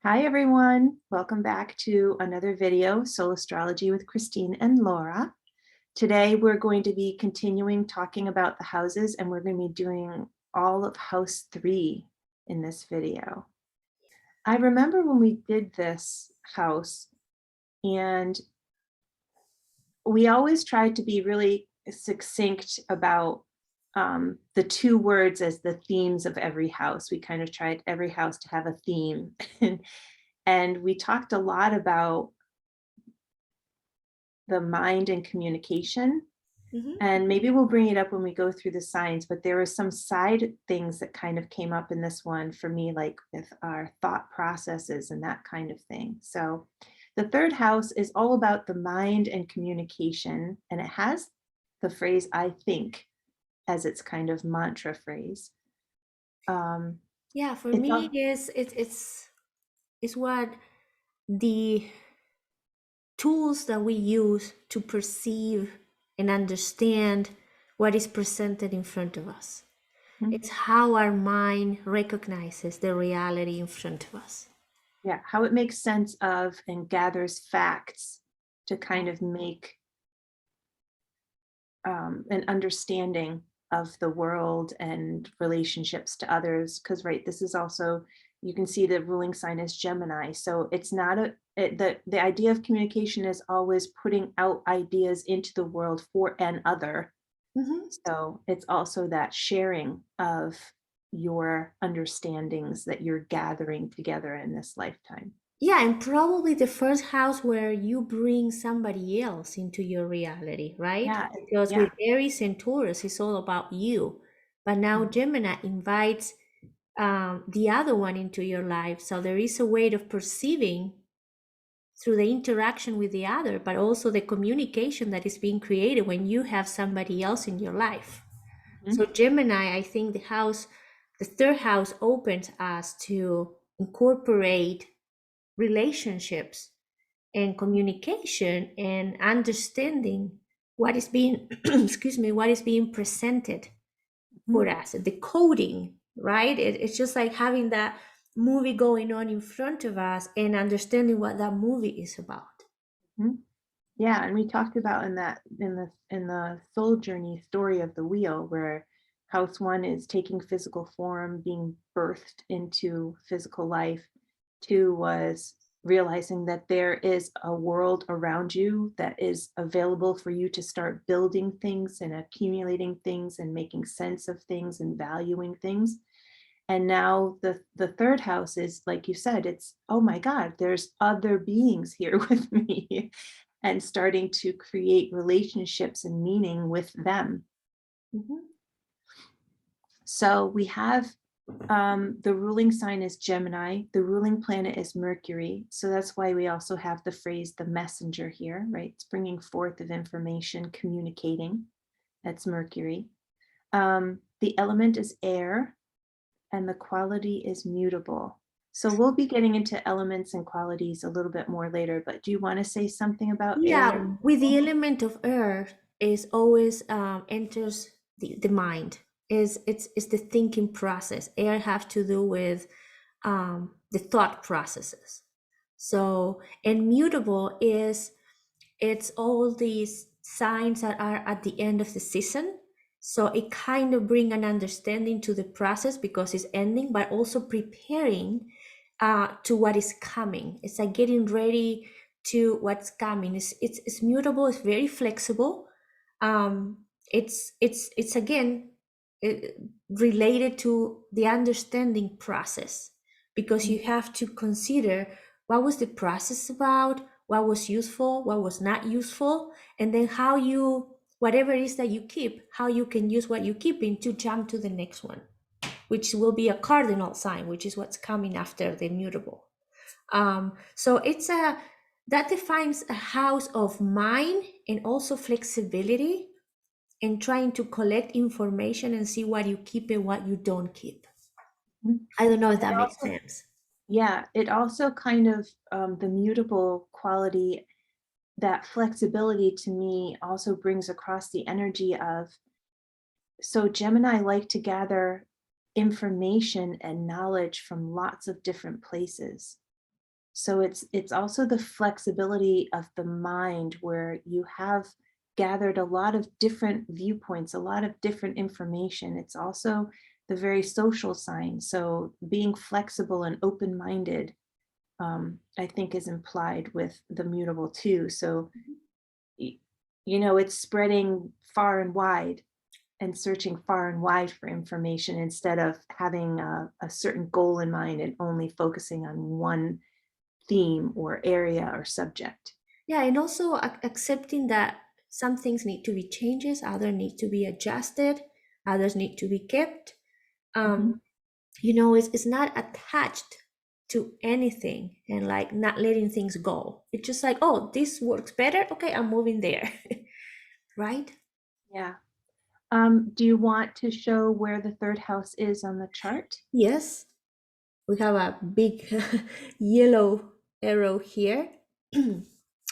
Hi, everyone. Welcome back to another video, Soul Astrology with Christine and Laura. Today, we're going to be continuing talking about the houses, and we're going to be doing all of house 3 in this video. I remember when we did this house, and we always tried to be really succinct about the 2 words as the themes of every house. We kind of tried every house to have a theme. And we talked a lot about the mind and communication. Mhm. And maybe we'll bring it up when we go through the signs, but there were some side things that kind of came up in this one for me, like with our thought processes and that kind of thing. So the third house is all about the mind and communication, and it has the phrase "I think" as its kind of mantra phrase. Um, Yeah, for it's me, all, it's what the tools that we use to perceive and understand what is presented in front of us. It's how our mind recognizes the reality in front of us. yeah, how it makes sense of and gathers facts to kind of make an understanding of the world and relationships to others. Because, right, this is also, you can see the ruling sign is Gemini. So it's not the idea of communication is always putting out ideas into the world for an other. Mhm. So it's also that sharing of your understandings that you're gathering together in this lifetime. Yeah, and probably the first house where you bring somebody else into your reality, right? Yeah, Because with yeah. Aries and Taurus, it's all about you. But now Gemini invites the other one into your life. So there is a way of perceiving through the interaction with the other, but also the communication that is being created when you have somebody else in your life. So Mhm. Gemini, I think the third house opens us to incorporate relationships and communication and understanding what is being excuse me, what is being presented for Mhm. us, the coding, right? It's just like having that movie going on in front of us and understanding what that movie is about. Mhm. Yeah, and we talked about in that in the soul journey story of the wheel, where house 1 is taking physical form, being birthed into physical life. 2 was realizing that there is a world around you that is available for you to start building things and accumulating things and making sense of things and valuing things. And now the third house is, like you said, it's, oh my God, there's other beings here with me, and starting to create relationships and meaning with them. Mhm. So we have the ruling sign is Gemini, the ruling planet is Mercury. So that's why we also have the phrase the messenger here, right? It's bringing forth of information, communicating. That's Mercury. The element is air, and the quality is mutable. So we'll be getting into elements and qualities a little bit more later, but do you want to say something about air Yeah, and with the mutable? element of earth is always enters the mind. Is the thinking process. Air have to do with the thought processes. So and mutable is it's all these signs that are at the end of the season. So it kind of bring an understanding to the process because it's ending, but also preparing to what is coming. It's like getting ready to what's coming. It's mutable. It's very flexible. It's again it, related to the understanding process because you have to consider what was the process about, what was useful, what was not useful, and then how you whatever it is that you keep, how you can use what you keep in to jump to the next one, which will be a cardinal sign, which is what's coming after the mutable. So it's a that defines a house of mind and also flexibility and trying to collect information and see what you keep and what you don't keep. Mhm. I don't know if It that makes also, sense. yeah, it also kind of, the mutable quality, that flexibility to me also brings across the energy of, so Gemini like to gather information and knowledge from lots of different places. So it's also the flexibility of the mind where you have gathered a lot of different viewpoints, a lot of different information. It's also the very social sign. So being flexible and open-minded, I think is implied with the mutable too. So, y- it's spreading far and wide and searching far and wide for information instead of having a certain goal in mind and only focusing on one theme or area or subject. Yeah, and also accepting that some things need to be changes, others need to be adjusted, others need to be kept. Mhm. Um, it's not attached to anything and like not letting things go. It's just like, oh, this works better. Okay, I'm moving there. Right? Yeah. Do you want to show where the third house is on the chart? Yes, we have a big yellow arrow here.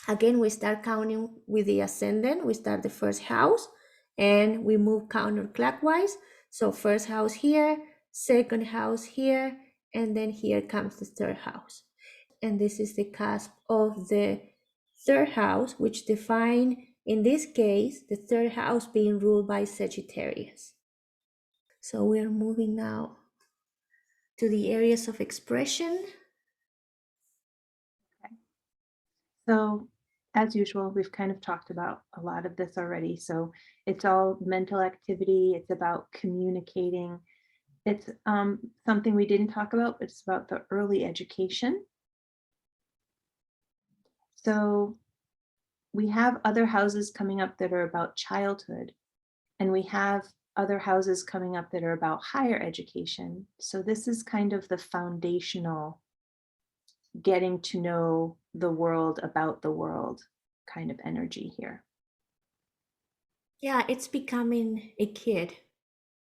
Again, we start counting with the ascendant. We start the first house and we move counterclockwise. So, first house here, second house here, and then here comes the third house. And this is the cusp of the third house, which define, in this case, the third house being ruled by Sagittarius. So, we are moving now to the areas of expression. Okay. So, as usual, we've kind of talked about a lot of this already. So, it's all mental activity, it's about communicating. It's something we didn't talk about, but it's about the early education. So, we have other houses coming up that are about childhood, and we have other houses coming up that are about higher education. So, this is kind of the foundational getting to know the world about the world kind of energy here. Yeah, it's becoming a kid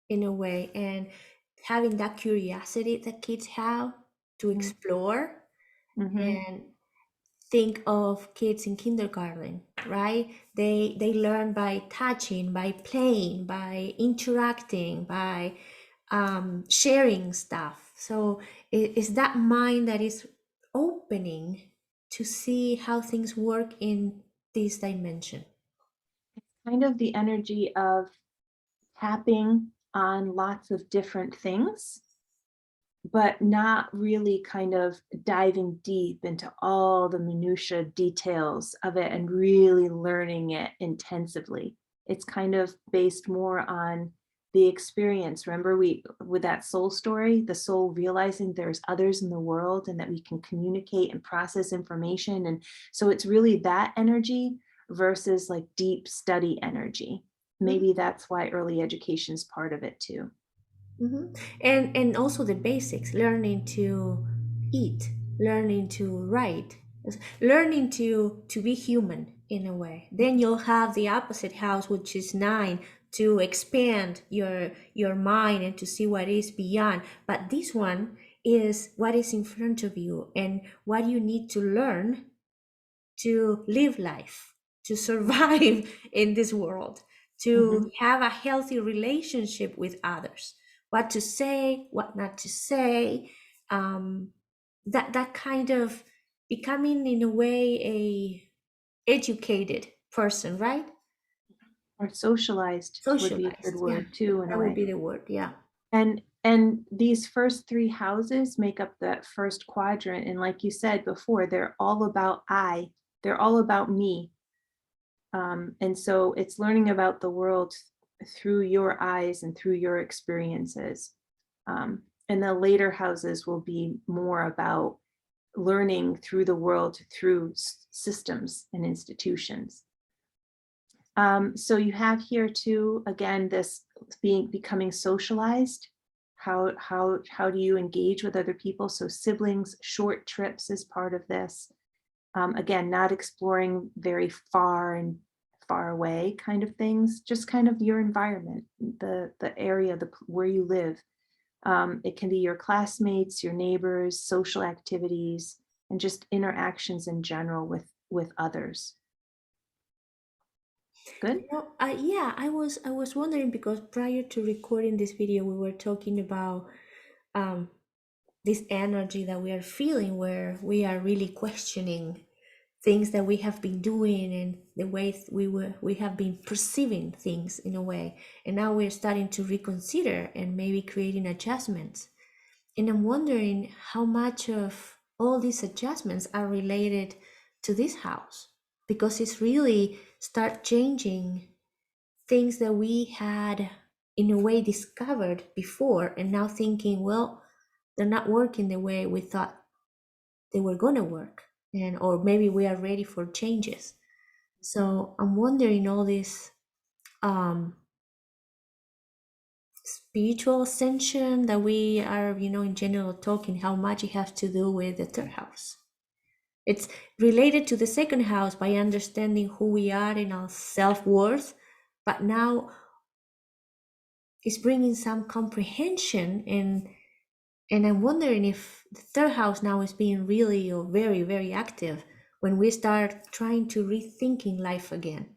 in a way and having that curiosity that kids have to explore Mm-hmm. and think of kids in kindergarten, right? They learn by touching, by playing, by interacting, by sharing stuff. So it's that mind that is opening to see how things work in this dimension. Kind of the energy of tapping on lots of different things, but not really kind of diving deep into all the minutia details of it and really learning it intensively. It's kind of based more on the experience. Remember, we with that soul story, the soul realizing there's others in the world and that we can communicate and process information. And so it's really that energy versus like deep study energy. Maybe that's why early education is part of it too. And also the basics, learning to eat, learning to write, learning to be human in a way. Then you'll have the opposite house, which is nine, to expand your mind and to see what is beyond. But this one is what is in front of you and what you need to learn to live life, to survive in this world, to Mhm. have a healthy relationship with others, what to say, what not to say, um, that kind of becoming in a way a educated person, right? Or socialized would be a good Socialized, yeah, word too, in a that would way. be the word, yeah. And these first three houses make up that first quadrant. And like you said before, they're all about I, they're all about me. And so it's learning about the world through your eyes and through your experiences. And the later houses will be more about learning through the world through systems and institutions. So you have here too, again, this becoming socialized. How do you engage with other people? So siblings, short trips is part of this. Again, not exploring very far and far away kind of things, just kind of your environment, the area, where you live. It can be your classmates, your neighbors, social activities, and just interactions in general with others. Good. Yeah, I was wondering because prior to recording this video, we were talking about this energy that we are feeling, where we are really questioning things that we have been doing and the ways we have been perceiving things in a way, and now we're starting to reconsider and maybe creating adjustments. And I'm wondering how much of all these adjustments are related to this house, because it's really start changing things that we had in a way discovered before, and now thinking, well, they're not working the way we thought they were going to work, and or maybe we are ready for changes. So I'm wondering all this um spiritual ascension that we are, in general talking, how much it has to do with the third house. It's related to the second house by understanding who we are and our self-worth, but now it's bringing some comprehension, and I'm wondering if the third house now is being really or very, very active when we start trying to rethinking life again.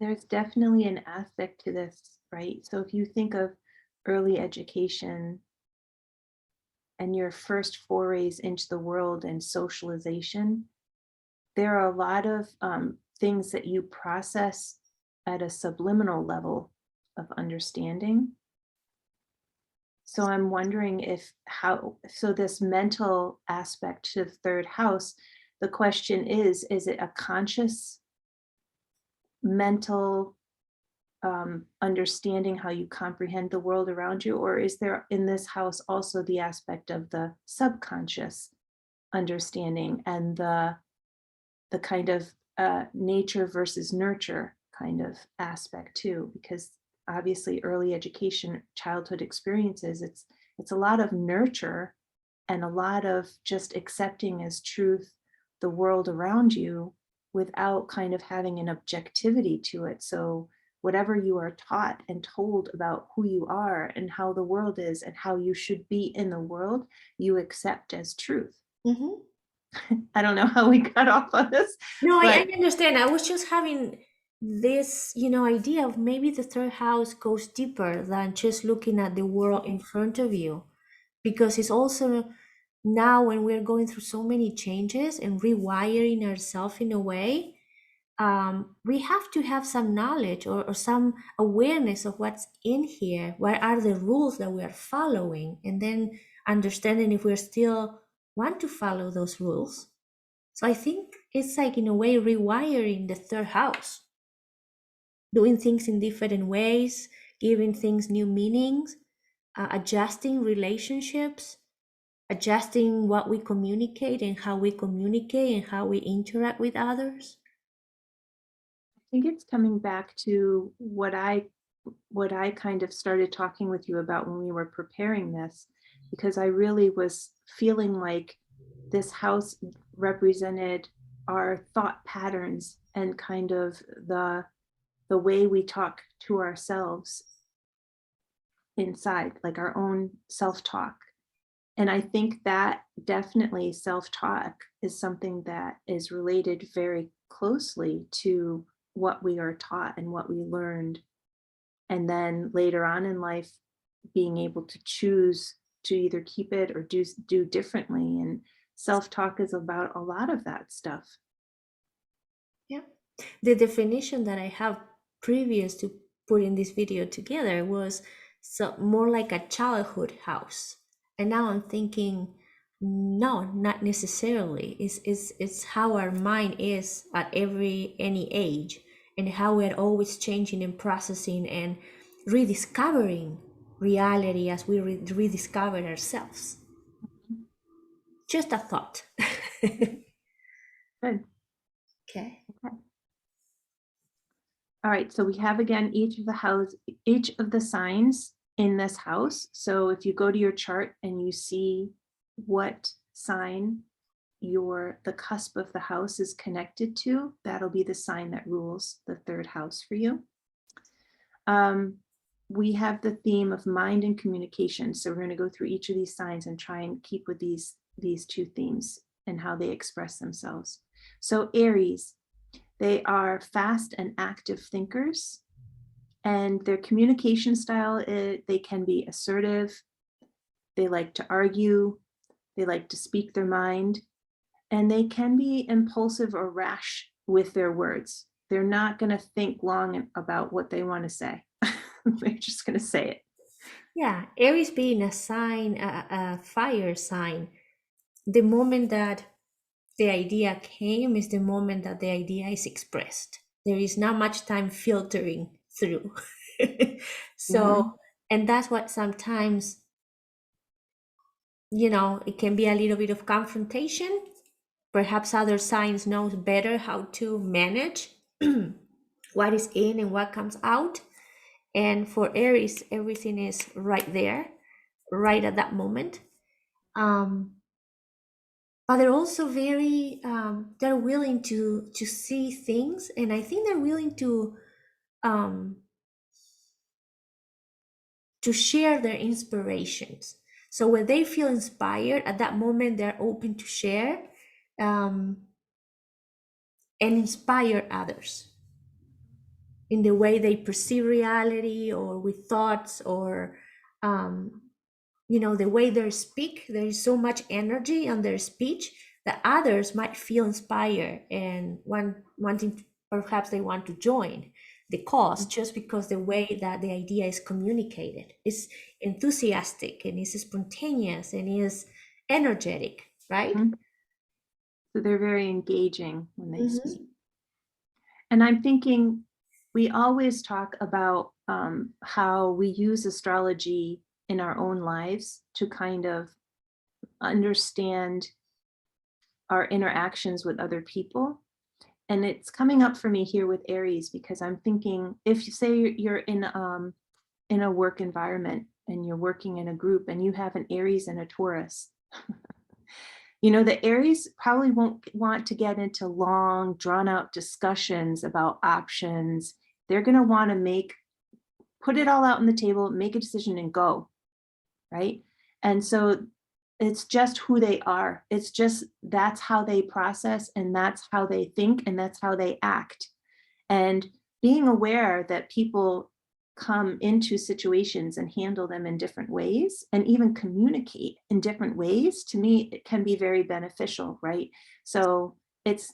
There's definitely an aspect to this, right? So if you think of early education and your first forays into the world and socialization, there are a lot of things that you process at a subliminal level of understanding. So I'm wondering if how, so this mental aspect to the third house, the question is it a conscious mental understanding how you comprehend the world around you, or is there in this house also the aspect of the subconscious understanding and the kind of nature versus nurture kind of aspect too? Because obviously early education, childhood experiences, it's a lot of nurture and a lot of just accepting as truth the world around you without kind of having an objectivity to it. So whatever you are taught and told about who you are and how the world is and how you should be in the world, you accept as truth. Mhm. I don't know how we got off on this, No, I but understand. I was just having this, idea of maybe the third house goes deeper than just looking at the world in front of you. Because it's also now when we're going through so many changes and rewiring ourselves in a way, we have to have some knowledge or some awareness of what's in here. What are the rules that we are following? And then understanding if we're still want to follow those rules. So I think it's like in a way rewiring the third house, doing things in different ways, giving things new meanings, adjusting relationships, adjusting what we communicate and how we communicate and how we interact with others. I think it's coming back to what I kind of started talking with you about when we were preparing this, because I really was feeling like this house represented our thought patterns and kind of the way we talk to ourselves inside, like our own self-talk. And I think that definitely self-talk is something that is related very closely to what we are taught and what we learned. And then later on in life, being able to choose to either keep it or do differently. And self-talk is about a lot of that stuff. Yeah. The definition that I have previous to putting this video together was so more like a childhood house. And now I'm thinking, no, not necessarily. It's how our mind is at any age, and how we're always changing and processing and rediscovering reality as we rediscover ourselves. Just a thought. Good. Okay. Okay. All right, so we have again each of the signs in this house. So if you go to your chart and you see what sign the cusp of the house is connected to, that'll be the sign that rules the third house for you. Um, we have the theme of mind and communication. So we're going to go through each of these signs and try and keep with these two themes and how they express themselves. So Aries, they are fast and active thinkers, and their communication style, they can be assertive, They like to argue, they like to speak their mind, and they can be impulsive or rash with their words. They're not going to think long about what they want to say. They're just going to say it. Yeah, Aries being a sign, a fire sign, the moment that the idea came is the moment that the idea is expressed. There is not much time filtering through. So, Mhm. and that's what sometimes, it can be a little bit of confrontation. Perhaps other signs knows better how to manage what is in and what comes out. And for Aries, everything is right there, right at that moment. Um, but they're also very they're willing to see things, and I think they're willing um, to share their inspirations. So when they feel inspired at that moment, they're open to share um, and inspire others in the way they perceive reality or with thoughts or um, the way they speak. There is so much energy on their speech that others might feel inspired and wanting to, perhaps they want to join the cause just because the way that the idea is communicated is enthusiastic and is spontaneous and is energetic, right? Mhm. So they're very engaging when they speak. Hmm. And I'm thinking we always talk about how we use astrology in our own lives to kind of understand our interactions with other people. And it's coming up for me here with Aries because I'm thinking if you say you're in a work environment and you're working in a group and you have an Aries and a Taurus, the Aries probably won't want to get into long, drawn out discussions about options. They're going to want to put it all out on the table, make a decision and go, right? And so it's just who they are. It's just that's how they process and that's how they think and that's how they act. And being aware that people come into situations and handle them in different ways and even communicate in different ways, to me it can be very beneficial, right? So it's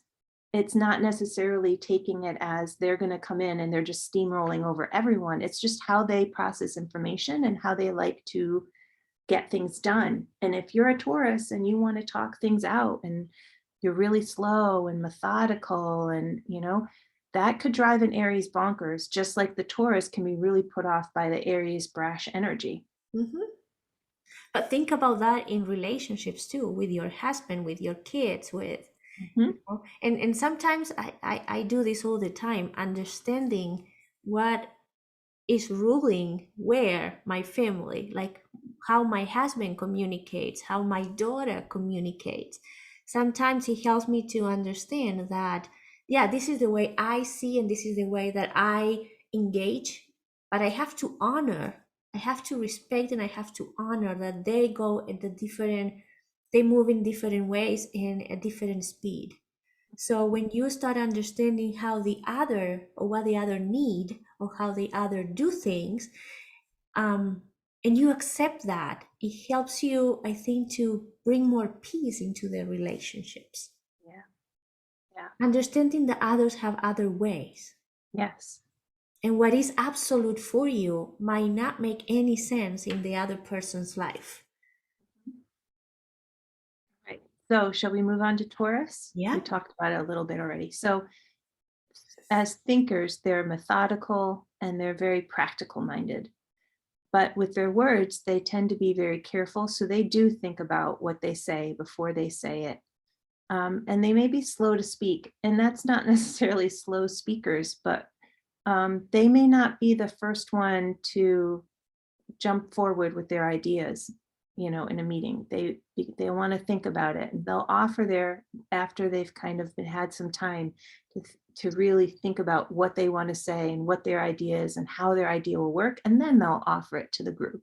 it's not necessarily taking it as they're going to come in and they're just steamrolling over everyone. It's just how they process information and how they like to get things done. And if you're a Taurus and you want to talk things out and you're really slow and methodical and that could drive an Aries bonkers, just like the Taurus can be really put off by the Aries brash energy. Hmm. But think about that in relationships too, with your husband, with your kids, with Mhm. and sometimes I do this all the time, understanding what is ruling where my family, like how my husband communicates, how my daughter communicates. Sometimes it helps me to understand that, yeah, this is the way I see and this is the way that I engage, but I have to honor, I have to respect, and I have to honor that they go at the different, they move in different ways and at different speed. So when you start understanding how the other or what the other need or how the other do things, um, and you accept that, it helps you, I think, to bring more peace into the relationships. Yeah. Yeah. Understanding that others have other ways. Yes. And what is absolute for you might not make any sense in the other person's life. Right. So, shall we move on to Taurus? We Yeah. talked about it a little bit already. So, as thinkers, they're methodical and they're very practical minded. But with their words, they tend to be very careful. So they do think about what they say before they say it. And they may be slow to speak. And that's not necessarily slow speakers, but they may not be the first one to jump forward with their ideas, in a meeting. They want to think about it and they'll offer their after they've kind of had some time to really think about what they want to say and what their idea is and how their idea will work, and then they'll offer it to the group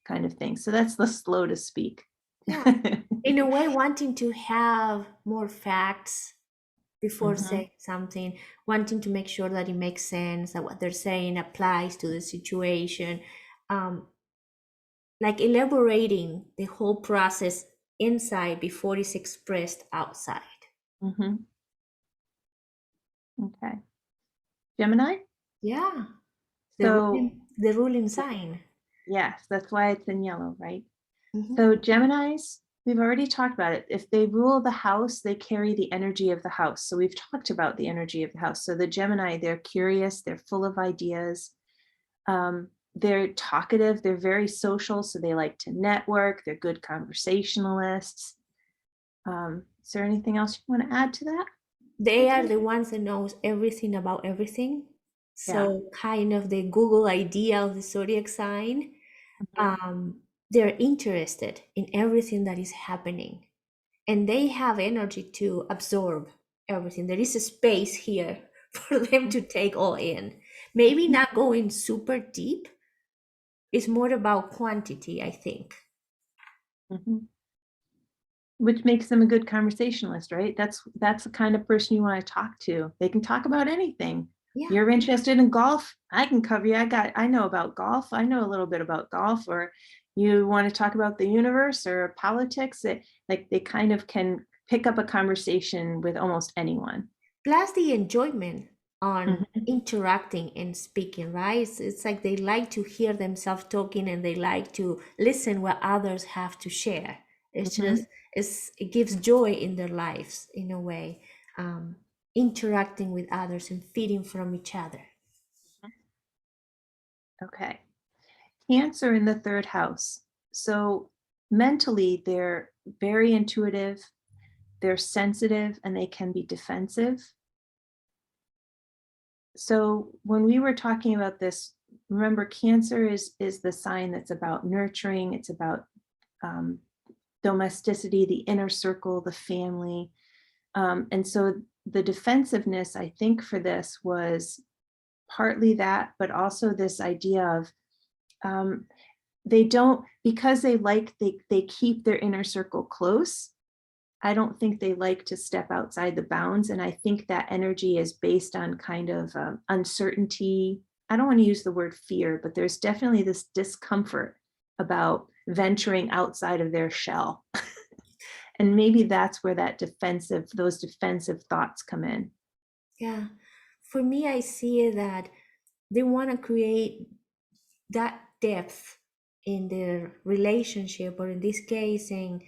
kind of thing. So that's the slow to speak. Yeah. In a way, wanting to have more facts before Mhm. saying something, wanting to make sure that it makes sense, that what they're saying applies to the situation. Um, like elaborating the whole process inside before it's expressed outside. Hmm. Okay. Gemini? Yeah, So the ruling sign. yes, that's why it's in yellow, right? Mhm. So Geminis, we've already talked about it. If they rule the house, they carry the energy of the house. So we've talked about the energy of the house. So the Gemini, they're curious, they're full of ideas, they're talkative, they're very social, so they like to network, they're good conversationalists. Is there anything else you want to add to that? They are the ones that knows everything about everything. Yeah. So kind of the Google idea of the zodiac sign. Mhm. They're interested in everything that is happening, and they have energy to absorb everything. There is a space here for them to take all in. Maybe Mhm. not going super deep. It's more about quantity, I think. Mhm. Which makes them a good conversationalist, right? That's the kind of person you want to talk to. They can talk about anything. Yeah. You're interested in golf? I can cover you. I know about golf. I know a little bit about golf. Or you want to talk about the universe or politics? Like they kind of can pick up a conversation with almost anyone. Plus the enjoyment on Mhm. interacting and speaking, right? It's like they like to hear themselves talking and they like to listen what others have to share. It's just Mhm. it gives joy in their lives in a way, um, interacting with others and feeding from each other. Okay. Cancer in the third house. So mentally, they're very intuitive, they're sensitive, and they can be defensive. So when we were talking about this, remember Cancer is the sign that's about nurturing, it's about um, domesticity, the inner circle, the family. And so the defensiveness, I think, for this was partly that, but also this idea of um, they don't, because they keep their inner circle close. I don't think they like to step outside the bounds. And I think that energy is based on kind of uncertainty. I don't want to use the word fear, but there's definitely this discomfort about venturing outside of their shell. And maybe that's where those defensive thoughts come in. Yeah. For me, I see that they want to create that depth in their relationship, or in this case in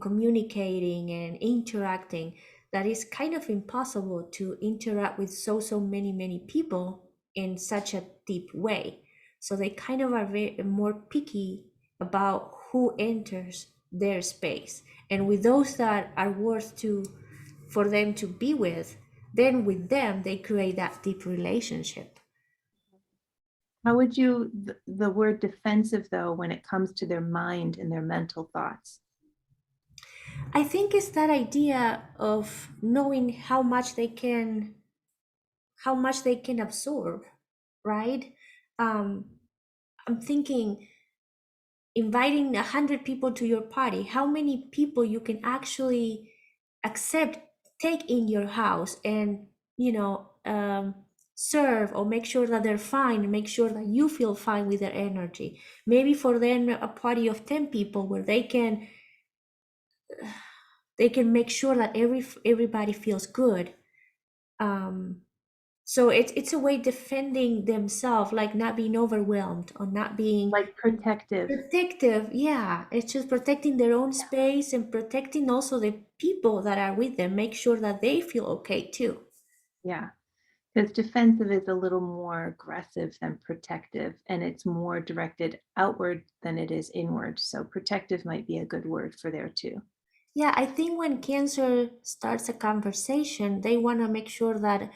communicating and interacting, that is kind of impossible to interact with so many people in such a deep way. So they kind of are very more picky about who enters their space, and with those that are worth to for them to be with, then with them they create that deep relationship. How would you, the word defensive though, when it comes to their mind and their mental thoughts? I think it's that idea of knowing how much they can absorb, right? Um, I'm thinking inviting 100 people to your party, how many people you can actually accept, take in your house, and serve or make sure that they're fine, make sure that you feel fine with their energy. Maybe for them a party of 10 people where they can make sure that everybody feels good. um so it's a way defending themselves, like not being overwhelmed or not being Like protective. protective. Yeah, it's just protecting their own space and protecting also the people that are with them, make sure that they feel okay too. Yeah. Because defensive is a little more aggressive than protective, and it's more directed outward than it is inward. So protective might be a good word for there too. Yeah, I think when Cancer starts a conversation, they want to make sure that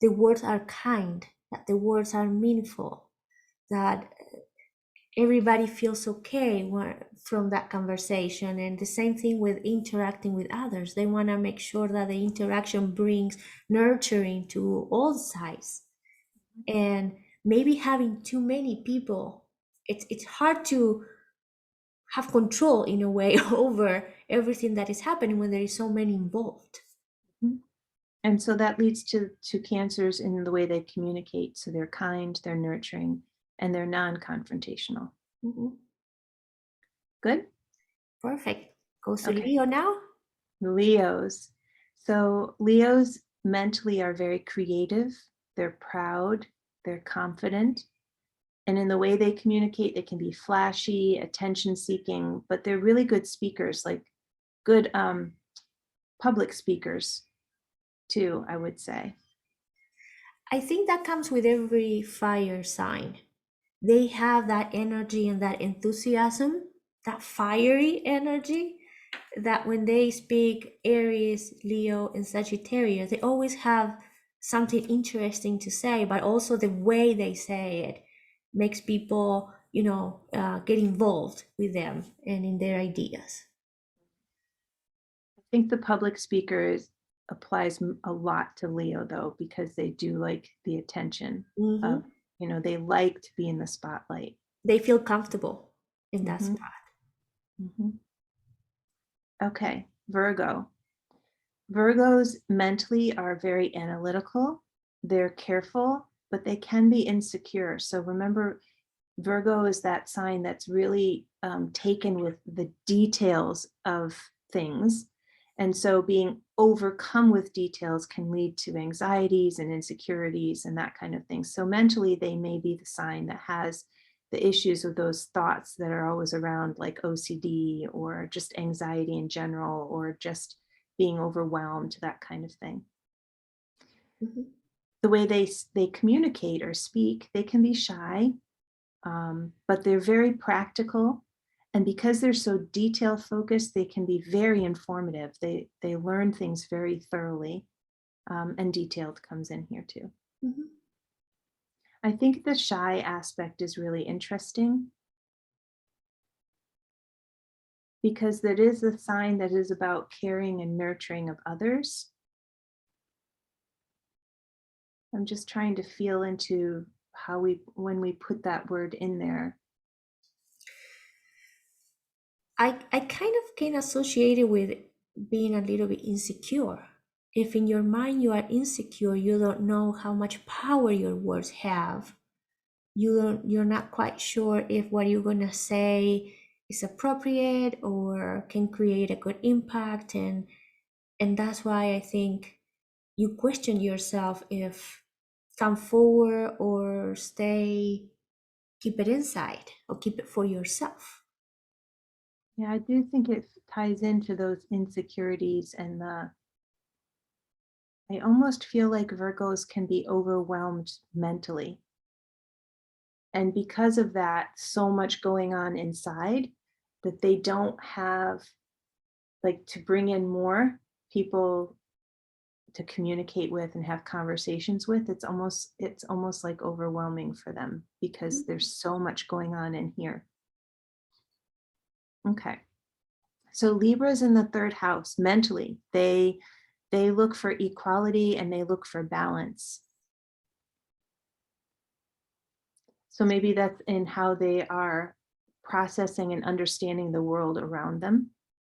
the words are kind, that the words are meaningful, that everybody feels okay from that conversation. And the same thing with interacting with others, they want to make sure that the interaction brings nurturing to all sides. And maybe having too many people, it's hard to have control in a way over everything that is happening when there is so many involved. Mhm. And so that leads to cancers in the way they communicate. So they're kind, they're nurturing, and they're non-confrontational. Mhm. Good? Perfect. Goes to Okay. Leo now. Leos. So Leos mentally are very creative, they're proud, they're confident, and in the way they communicate, they can be flashy, attention seeking, but they're really good speakers, like good public speakers too, I would say. I think that comes with every fire sign. They have that energy and that enthusiasm, that fiery energy that when they speak Aries, Leo, and Sagittarius, they always have something interesting to say, but also the way they say it makes people, get involved with them and in their ideas. I think the public speakers applies a lot to Leo though, because they do like the attention Hmm. of, they like to be in the spotlight. They feel comfortable in that Hmm. spot. Hmm. Okay, Virgo. Virgos mentally are very analytical. They're careful, but they can be insecure. So remember, Virgo is that sign that's really taken with the details of things. And so being overcome with details can lead to anxieties and insecurities and that kind of thing. So mentally, they may be the sign that has the issues with those thoughts that are always around, like OCD or just anxiety in general, or just being overwhelmed, that kind of thing. Mhm. The way they communicate or speak, they can be shy, but they're very practical. And because they're so detail focused, they can be very informative. They learn things very thoroughly, and detailed comes in here too. Mhm. I think the shy aspect is really interesting because that is a sign that is about caring and nurturing of others. I'm just trying to feel into how when we put that word in there. I kind of can associate it with being a little bit insecure. If in your mind you are insecure, you don't know how much power your words have. You're not quite sure if what you're gonna say is appropriate or can create a good impact, and that's why I think you question yourself if come forward or stay, keep it inside or keep it for yourself. Yeah, I do think it ties into those insecurities and I almost feel like Virgos can be overwhelmed mentally. And because of that, so much going on inside that they don't have, like, to bring in more people to communicate with and have conversations with. It's almost like overwhelming for them because there's so much going on in here. Okay. So Libra's in the third house mentally. They look for equality and they look for balance. So maybe that's in how they are processing and understanding the world around them,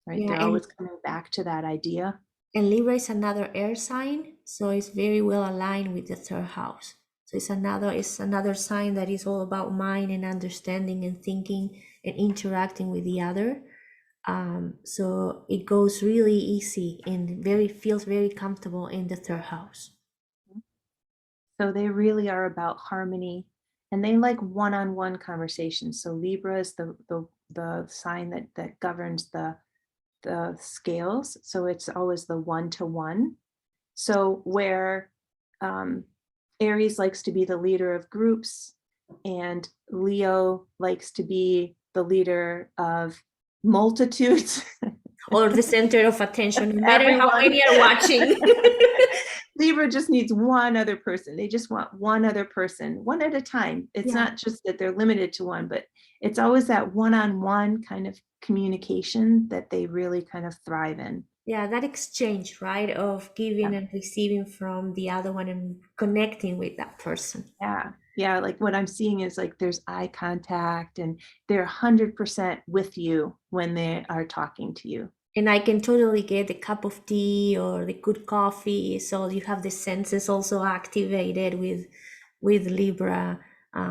right? Yeah, They're and always coming back to that idea. And Libra is another air sign, so it's very well aligned with the third house. So it's another sign that is all about mind and understanding and thinking and interacting with the other. So it goes really easy and very feels very comfortable in the third house. So they really are about harmony and they like one-on-one conversations. So Libra is the sign that governs the scales. So it's always the one-to-one. So where um, Aries likes to be the leader of groups and Leo likes to be the leader of multitudes. Or the center of attention, no matter how Everyone. many are watching. Libra just needs one other person. They just want one other person, one at a time. It's Yeah. not just that they're limited to one, but it's always that one-on-one kind of communication that they really kind of thrive in. Yeah, that exchange, right, of giving Yeah. and receiving from the other one and connecting with that person. Yeah. Yeah. Like what I'm seeing is like there's eye contact and they're 100% with you when they are talking to you. And I can totally get the cup of tea or the good coffee. So you have the senses also activated with Libra.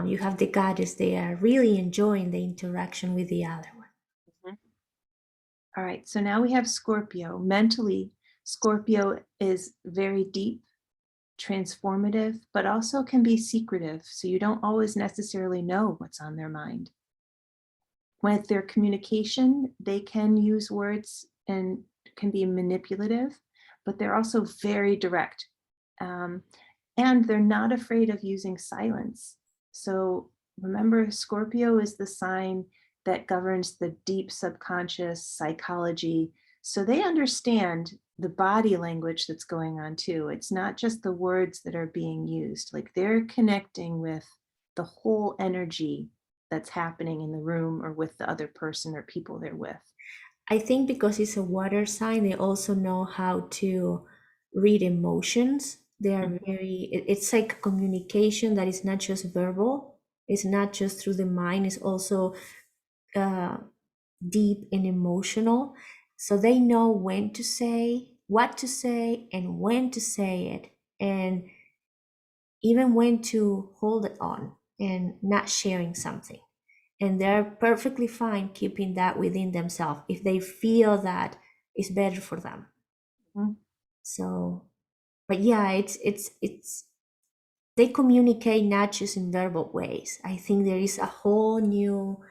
You have the goddess there, really enjoying the interaction with the other one. All right, so now we have Scorpio. Mentally, Scorpio is very deep, transformative, but also can be secretive. So you don't always necessarily know what's on their mind. With their communication, they can use words and can be manipulative, but they're also very direct. Um, and they're not afraid of using silence. So remember, Scorpio is the sign that governs the deep subconscious psychology. So they understand the body language that's going on too. It's not just the words that are being used, like they're connecting with the whole energy that's happening in the room or with the other person or people they're with. I think because it's a water sign, they also know how to read emotions. They are Mhm, very, it's like communication that is not just verbal, it's not just through the mind, it's also uh, deep and emotional. So they know when to say, what to say, and when to say it, and even when to hold it on and not sharing something. And they're perfectly fine keeping that within themselves if they feel that it's better for them. mhm, So, but yeah, it's they communicate not just in verbal ways. I think there is a whole new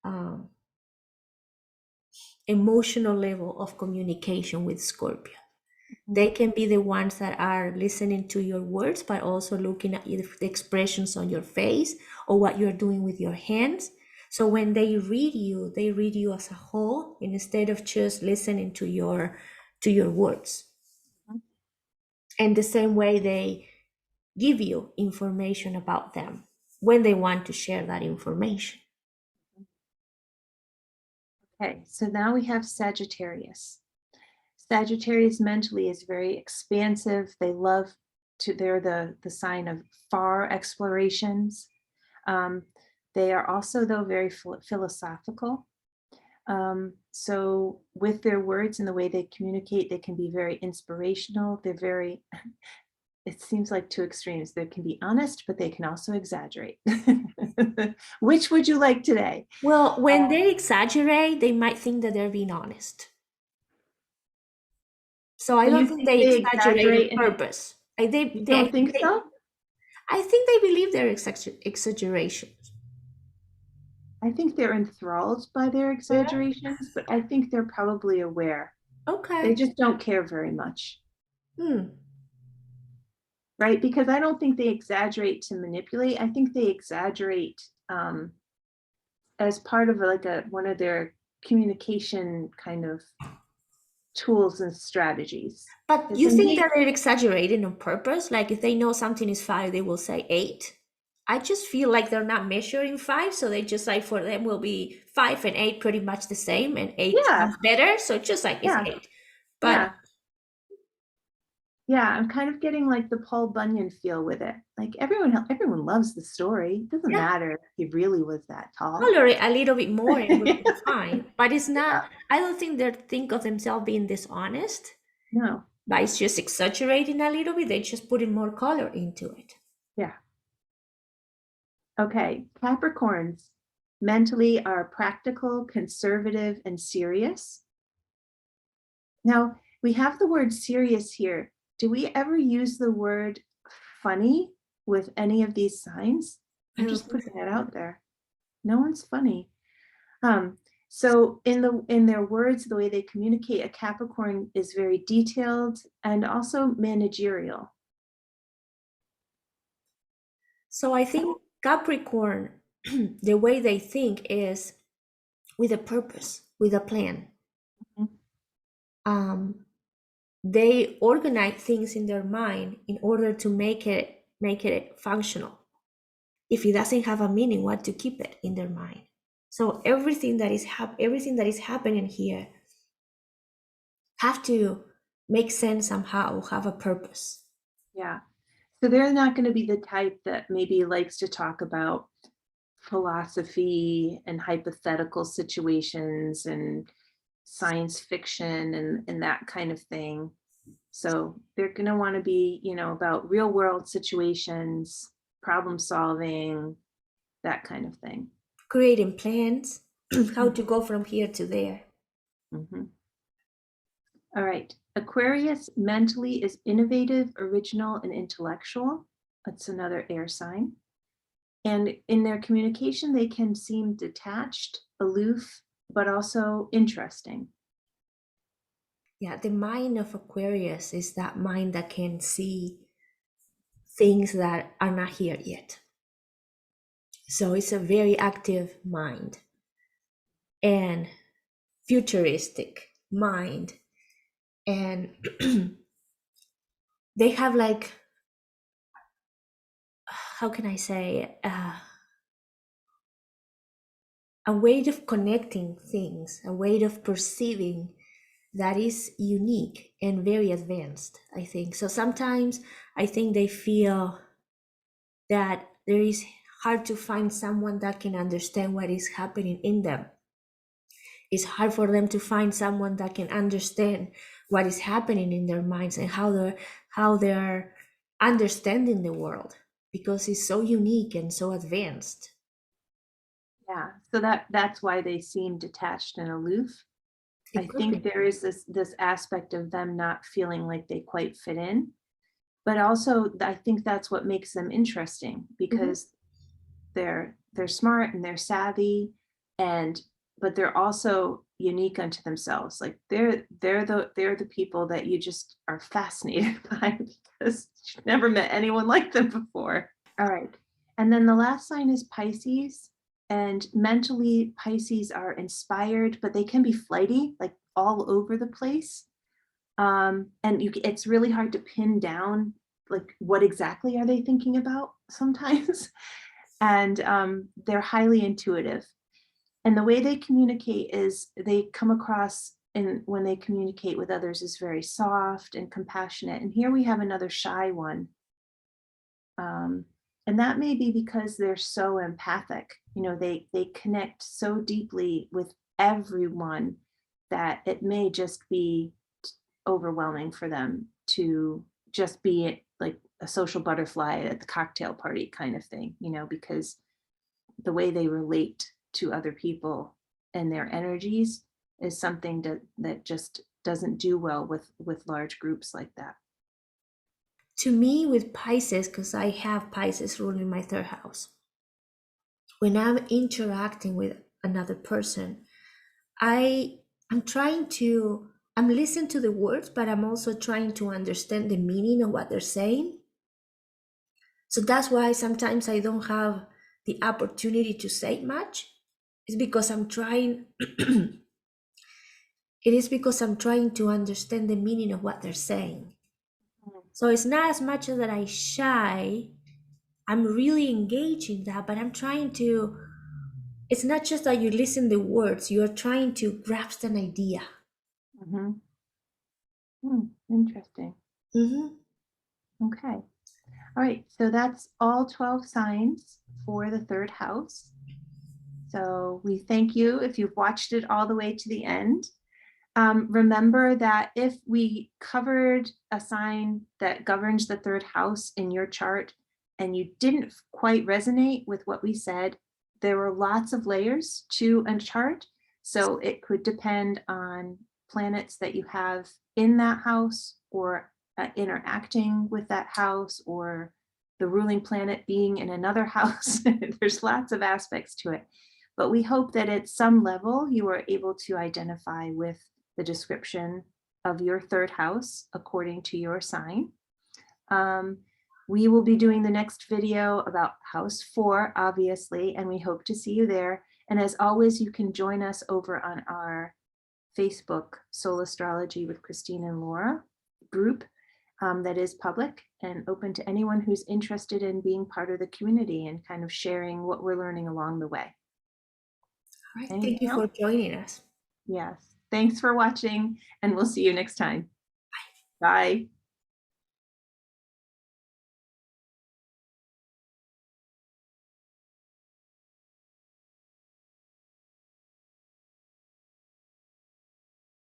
um, emotional level of communication with Scorpio. mhm, They can be the ones that are listening to your words, but also looking at the expressions on your face or what you're doing with your hands. So when they read you as a whole instead of just listening to your words. mhm. And the same way they give you information about them when they want to share that information. Okay, so now we have Sagittarius. Sagittarius mentally is very expansive. They love to, they're the sign of far explorations. Um, they are also, though, very philosophical. So with their words and the way they communicate, they can be very inspirational. They're very, it seems like two extremes. They can be honest, but they can also exaggerate. Which would you like today? Well, when they exaggerate, they might think that they're being honest. So I So don't you think think they they exaggerate on exaggerate and purpose. you don't think so? I think they believe they're exaggerations. I think they're enthralled by their Yeah. exaggerations, but I think they're probably aware. They Okay. just don't care very much, Hmm. right? Because I don't think they exaggerate to manipulate. I think they exaggerate um, as part of like a one of their communication kind of tools and strategies. But Because you then think they, that they're exaggerating on purpose? Like if they know something is five, they will say eight. I just feel like they're not measuring five, so they just like for them will be five and eight pretty much the same, and eight yeah, sounds better, so just like it's yeah, eight. But yeah, yeah. I'm kind of getting like the Paul Bunyan feel with it. Like everyone loves the story. It doesn't yeah, matter if he really was that tall. color it a little bit more and it will be Yeah, fine. But it's not. I don't think they think of themselves being dishonest. no, But it's just exaggerating a little bit. They just putting more color into it. yeah. Okay, Capricorns mentally are practical, conservative, and serious. Now, we have the word serious here. Do we ever use the word funny with any of these signs? I I'm don't just think putting so. it out there. No one's funny. So in their words, the way they communicate, a Capricorn is very detailed and also managerial. So I think Capricorn, the way they think is with a purpose, with a plan. Um, they organize things in their mind in order to make it functional. If it doesn't have a meaning, what to keep it in their mind? So everything that is happening here have to make sense somehow, have a purpose. Yeah. So they're not going to be the type that maybe likes to talk about philosophy and hypothetical situations and science fiction and that kind of thing. So they're going to want to be, about real world situations, problem solving, that kind of thing. Creating plans, how Mhm. to go from here to there. Mhm. All right. Aquarius mentally is innovative, original, and intellectual. That's another air sign. And in their communication, they can seem detached, aloof, but also interesting. Yeah, the mind of Aquarius is that mind that can see things that are not here yet. So it's a very active mind and futuristic mind. And they have like, how can I say, a way of connecting things, a way of perceiving that is unique and very advanced, I think. So sometimes I think they feel that there is hard to find someone that can understand what is happening in them. It's hard for them to find someone that can understand what is happening in their minds and how they're understanding the world because it's so unique and so advanced. Yeah. So that's why they seem detached and aloof. I It could think be. there is this aspect of them not feeling like they quite fit in. But also, I think that's what makes them interesting Mhm. because they're smart and they're savvy, and but they're also unique unto themselves. Like they're the people that you just are fascinated by because you've never met anyone like them before. All right. And then the last sign is Pisces. And mentally, Pisces are inspired, but they can be flighty, like all over the place. And it's really hard to pin down like what exactly are they thinking about sometimes. And they're highly intuitive. And the way they communicate is they come across and when they communicate with others is very soft and compassionate. And here we have another shy one. Um, and that may be because they're so empathic. They connect so deeply with everyone that it may just be overwhelming for them to just be like a social butterfly at the cocktail party kind of thing, because the way they relate to other people and their energies is something that just doesn't do well with large groups like that. To me, with Pisces, because I have Pisces ruling my third house, when I'm interacting with another person, I I'm trying to I'm listening to the words, but I'm also trying to understand the meaning of what they're saying. So that's why sometimes I don't have the opportunity to say much. It's because I'm trying it is because I'm trying to understand the meaning of what they're saying. So it's not as much that I shy. I'm really engaged in that, but I'm trying to it's not just that you listen the words, you're trying to grasp an idea. Mhm. Interesting. Hmm. Okay. All right. So that's all 12 signs for the third house. So we thank you if you've watched it all the way to the end. Remember that if we covered a sign that governs the third house in your chart and you didn't quite resonate with what we said, there were lots of layers to a chart. So it could depend on planets that you have in that house or interacting with that house or the ruling planet being in another house. There's lots of aspects to it. But we hope that at some level you are able to identify with the description of your third house according to your sign. Um, we will be doing the next video about house 4, obviously, and we hope to see you there. And as always, you can join us over on our Facebook Soul Astrology with Christine and Laura group that is public and open to anyone who's interested in being part of the community and kind of sharing what we're learning along the way. All right. Thank Anything you else? for joining us. Yes. Thanks for watching, and we'll see you next time. Bye.